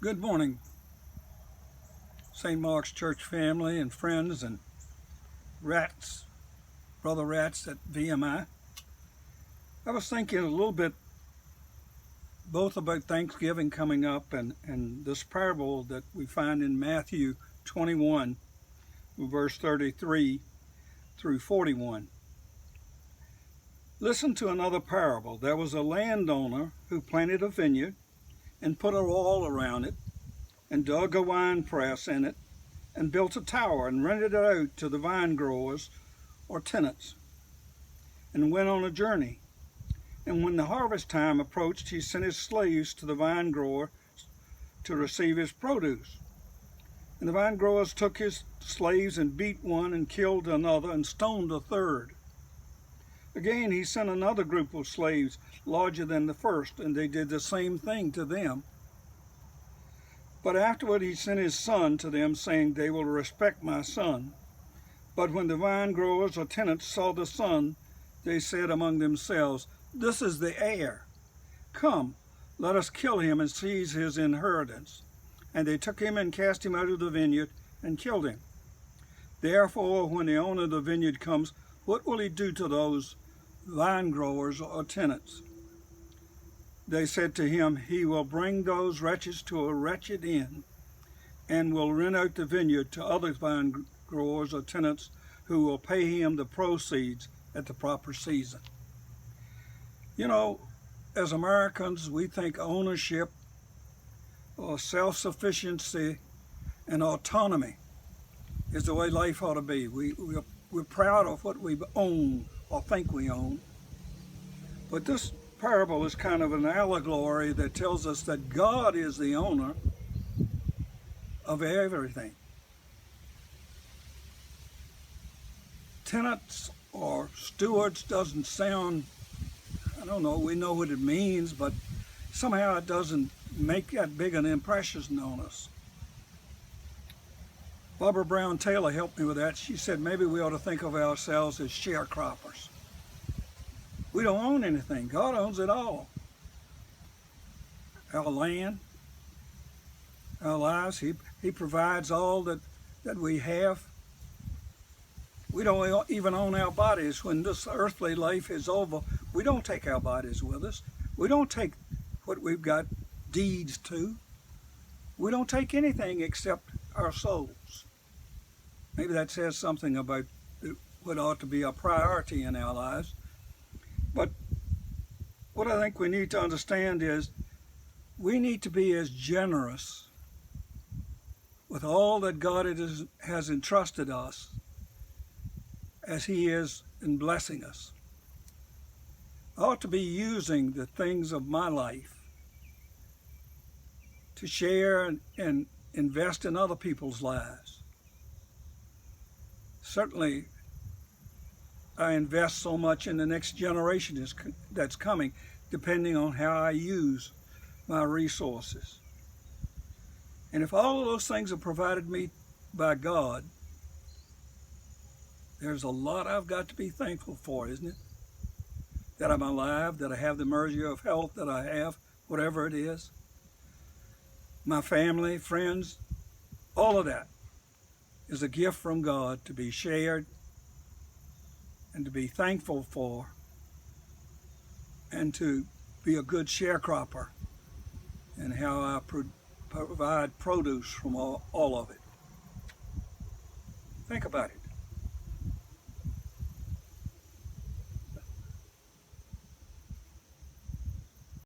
Good morning, St. Mark's Church family and friends and Rats, Brother Rats at VMI. I was thinking a little bit both about Thanksgiving coming up and this parable that we find in Matthew 21, verse 33 through 41. Listen to another parable. There was a landowner who planted a vineyard and put a wall around it, and dug a wine press in it, and built a tower, and rented it out to the vine growers or tenants, and went on a journey. And when the harvest time approached, he sent his slaves to the vine grower to receive his produce. And the vine growers took his slaves and beat one and killed another and stoned a third. Again, he sent another group of slaves larger than the first, and they did the same thing to them. But afterward he sent his son to them, saying, "They will respect my son." But when the vine growers or tenants saw the son, they said among themselves, "This is the heir. Come, let us kill him and seize his inheritance." And they took him and cast him out of the vineyard and killed him. Therefore, when the owner of the vineyard comes, what will he do to those vine growers or tenants? They said to him, "He will bring those wretches to a wretched end, and will rent out the vineyard to other vine growers or tenants who will pay him the proceeds at the proper season." You know, as Americans, we think ownership or self-sufficiency and autonomy is the way life ought to be. We're proud of what we own or think we own. But this parable is kind of an allegory that tells us that God is the owner of everything. Tenants or stewards doesn't sound, I don't know, we know what it means, but somehow it doesn't make that big an impression on us. Barbara Brown Taylor helped me with that. She said maybe we ought to think of ourselves as sharecroppers. We don't own anything. God owns it all. Our land, our lives, He provides all that we have. We don't even own our bodies. When this earthly life is over, we don't take our bodies with us. We don't take what we've got deeds to. We don't take anything except our souls. Maybe that says something about what ought to be a priority in our lives. But what I think we need to understand is we need to be as generous with all that God has entrusted us as He is in blessing us. I ought to be using the things of my life to share and invest in other people's lives. Certainly, I invest so much in the next generation that's coming, depending on how I use my resources. And if all of those things are provided me by God, there's a lot I've got to be thankful for, isn't it? That I'm alive, that I have the measure of health that I have, whatever it is. My family, friends, all of that is a gift from God to be shared and to be thankful for, and to be a good sharecropper in how I provide produce from all of it. Think about it.